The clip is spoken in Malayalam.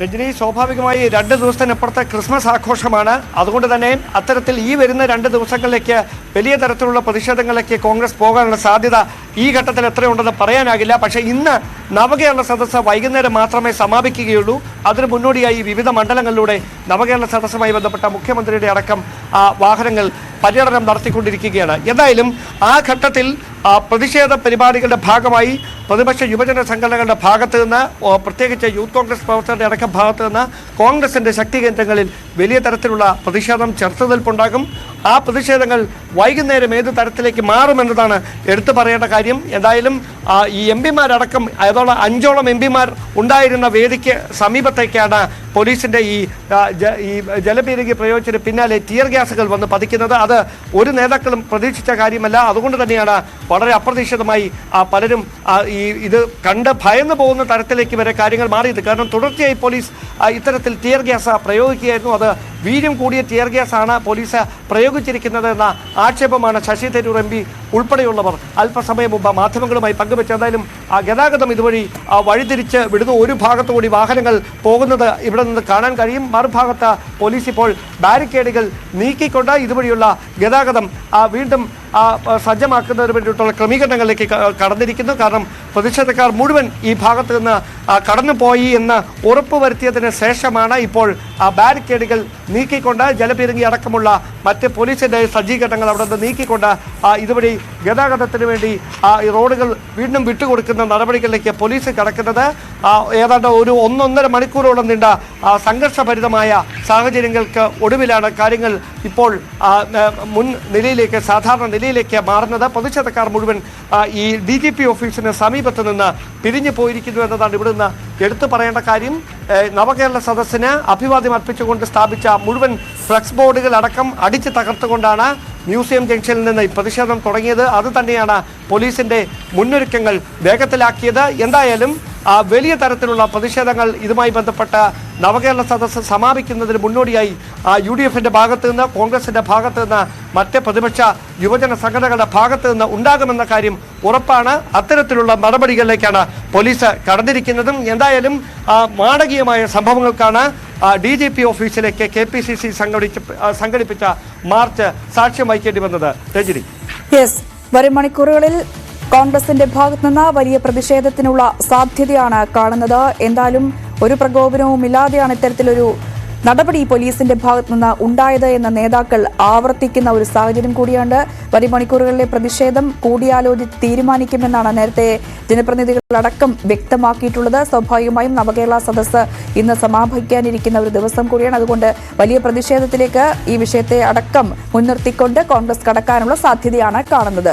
രജനി, സ്വാഭാവികമായി 2 ദിവസത്തിനപ്പുറത്തെ ക്രിസ്മസ് ആഘോഷമാണ്. അതുകൊണ്ട് തന്നെ അത്തരത്തിൽ ഈ വരുന്ന 2 ദിവസങ്ങളിലേക്ക് വലിയ തരത്തിലുള്ള പ്രതിഷേധങ്ങളിലേക്ക് കോൺഗ്രസ് പോകാനുള്ള സാധ്യത ഈ ഘട്ടത്തിൽ എത്രയുണ്ടെന്ന് പറയാനാകില്ല. പക്ഷേ ഇന്ന് നവകേരള സദസ്സ് വൈകുന്നേരം മാത്രമേ സമാപിക്കുകയുള്ളൂ. അതിന് മുന്നോടിയായി വിവിധ മണ്ഡലങ്ങളിലൂടെ നവകേരള സദസ്സുമായി ബന്ധപ്പെട്ട മുഖ്യമന്ത്രിയുടെ അടക്കം വാഹനങ്ങൾ പര്യടനം നടത്തിക്കൊണ്ടിരിക്കുകയാണ്. എന്തായാലും ആ ഘട്ടത്തിൽ പ്രതിഷേധ പരിപാടികളുടെ ഭാഗമായി പ്രതിപക്ഷ യുവജന സംഘടനകളുടെ ഭാഗത്തു നിന്ന്, പ്രത്യേകിച്ച് യൂത്ത് കോൺഗ്രസ് പ്രവർത്തകരുടെ അടക്കം ഭാഗത്തു നിന്ന് കോൺഗ്രസിൻ്റെ ശക്തി കേന്ദ്രങ്ങളിൽ വലിയ തരത്തിലുള്ള പ്രതിഷേധം ചെറുത്തുനിൽപ്പുണ്ടാകും. ആ പ്രതിഷേധങ്ങൾ വൈകുന്നേരം ഏത് തരത്തിലേക്ക് മാറുമെന്നതാണ് എടുത്തു പറയേണ്ട കാര്യം. എന്തായാലും ഈ എംപിമാരടക്കം അതോളം 5ഓളം എംപിമാർ ഉണ്ടായിരുന്ന വേദിക്ക് സമീപത്തേക്കാണ് പോലീസിൻ്റെ ഈ ജലപീരങ്കി പ്രയോഗിച്ചതിന് പിന്നാലെ ടിയർ ഗ്യാസുകൾ വന്ന് പതിക്കുന്നത്. അത് ഒരു നേതാക്കളും പ്രതീക്ഷിച്ച കാര്യമല്ല. അതുകൊണ്ട് തന്നെയാണ് വളരെ അപ്രതീക്ഷിതമായി പലരും ഇത് കണ്ട് ഭയന്നു പോകുന്ന തരത്തിലേക്ക് വരെ കാര്യങ്ങൾ മാറിയത്. കാരണം തുടർച്ചയായി പോലീസ് ഇത്തരത്തിൽ ടിയർ ഗ്യാസ് പ്രയോഗിക്കുകയായിരുന്നു. അത് വീര്യം കൂടിയ ടിയർ ഗ്യാസാണ് പോലീസ് പ്രയോഗിച്ചിരിക്കുന്നത് എന്ന ആക്ഷേപമാണ് ശശി തരൂർ എം പി ഉൾപ്പെടെയുള്ളവർ അല്പസമയം മുമ്പ് മാധ്യമങ്ങളുമായി പങ്കുവെച്ചത്. എന്തായാലും ഗതാഗതം ഇതുവഴി വഴിതിരിച്ച് വിടുന്നു. ഒരു ഭാഗത്തുകൂടി വാഹനങ്ങൾ പോകുന്നത് ഇവിടെ നിന്ന് കാണാൻ കഴിയും. മറുഭാഗത്ത് പോലീസ് ഇപ്പോൾ ബാരിക്കേഡുകൾ നീക്കിക്കൊണ്ട് ഇതുവഴിയുള്ള ഗതാഗതം വീണ്ടും സജ്ജമാക്കുന്നതിന് വേണ്ടിയിട്ടുള്ള ക്രമീകരണങ്ങളിലേക്ക് കടന്നിരിക്കുന്നു. കാരണം പ്രതിഷേധക്കാർ മുഴുവൻ ഈ ഭാഗത്ത് നിന്ന് കടന്നുപോയി എന്ന് ഉറപ്പുവരുത്തിയതിന് ശേഷമാണ് ഇപ്പോൾ ബാരിക്കേഡുകൾ നീക്കിക്കൊണ്ട് ജലപീരങ്കി അടക്കമുള്ള മറ്റ് പോലീസിൻ്റെ സജ്ജീകരണങ്ങൾ അവിടെ നിന്ന് നീക്കിക്കൊണ്ട് ഇതുവഴി ഗതാഗതത്തിന് വേണ്ടി ഈ റോഡുകൾ വീണ്ടും വിട്ടുകൊടുക്കുന്ന നടപടികളിലേക്ക് പോലീസ് കടക്കുന്നത്. ഏതാണ്ട് ഒരു 1.5 മണിക്കൂറോളം നീണ്ട സംഘർഷഭരിതമായ സാഹചര്യങ്ങൾക്ക് ഒടുവിലാണ് കാര്യങ്ങൾ ഇപ്പോൾ മുൻ നിലയിലേക്ക്, സാധാരണ നിലയിലേക്ക് മാറുന്നത്. പ്രതിഷേധക്കാർ മുഴുവൻ ഈ DGP ഓഫീസിന് സമീപത്ത് നിന്ന് പിരിഞ്ഞു പോയിരിക്കുന്നു എന്നതാണ് ഇവിടുന്ന് എടുത്തു പറയേണ്ട കാര്യം. നവകേരള സദസ്സിന് അഭിവാദ്യം അർപ്പിച്ചുകൊണ്ട് സ്ഥാപിച്ച മുഴുവൻ ഫ്ലക്സ് ബോർഡുകൾ അടക്കം അടിച്ച് തകർത്തുകൊണ്ടാണ് മ്യൂസിയം ജംഗ്ഷനിൽ നിന്ന് ഈ പ്രതിഷേധം തുടങ്ങിയത്. അത് തന്നെയാണ് പോലീസിൻ്റെ മുന്നൊരുക്കങ്ങൾ വേഗത്തിലാക്കിയത്. എന്തായാലും വലിയ തരത്തിലുള്ള പ്രതിഷേധങ്ങൾ ഇതുമായി ബന്ധപ്പെട്ട നവകേരള സദസ്സ് സമാപിക്കുന്നതിന് മുന്നോടിയായി UDFൻ്റെ ഭാഗത്തു നിന്ന്, കോൺഗ്രസിൻ്റെ ഭാഗത്തു നിന്ന്, മറ്റ് പ്രതിപക്ഷ യുവജന സംഘടനകളുടെ ഭാഗത്തു നിന്ന് ഉണ്ടാകുമെന്ന കാര്യം ഉറപ്പാണ്. അത്തരത്തിലുള്ള നടപടികളിലേക്കാണ് പോലീസ് കടന്നിരിക്കുന്നതും. എന്തായാലും നാടകീയമായ സംഭവങ്ങൾക്കാണ് DGP ഓഫീസിലേക്ക് KPCC സംഘടിപ്പിച്ച മാർച്ച് സാക്ഷ്യം വഹിക്കേണ്ടി വന്നത്. രജനി, വരും മണിക്കൂറുകളിൽ കോൺഗ്രസിന്റെ ഭാഗത്തുനിന്ന് വലിയ പ്രതിഷേധത്തിനുള്ള സാധ്യതയാണ് കാണുന്നത്. എന്തായാലും ഒരു പ്രകോപനവും ഇല്ലാതെയാണ് ഇത്തരത്തിലൊരു നടപടി പോലീസിന്റെ ഭാഗത്തുനിന്ന് ഉണ്ടായത് എന്ന നേതാക്കൾ ആവർത്തിക്കുന്ന ഒരു സാഹചര്യം കൂടിയുണ്ട്. വരും മണിക്കൂറുകളിലെ പ്രതിഷേധം കൂടിയാലോചിച്ച് തീരുമാനിക്കുമെന്നാണ് നേരത്തെ ജനപ്രതിനിധികളടക്കം വ്യക്തമാക്കിയിട്ടുള്ളത്. സ്വാഭാവികമായും നവകേരള സദസ്സ് ഇന്ന് സമാപിക്കാനിരിക്കുന്ന ഒരു ദിവസം കൂടിയാണ്. അതുകൊണ്ട് വലിയ പ്രതിഷേധത്തിലേക്ക് ഈ വിഷയത്തെ അടക്കം മുൻനിർത്തിക്കൊണ്ട് കോൺഗ്രസ് കടക്കാനുള്ള സാധ്യതയാണ് കാണുന്നത്.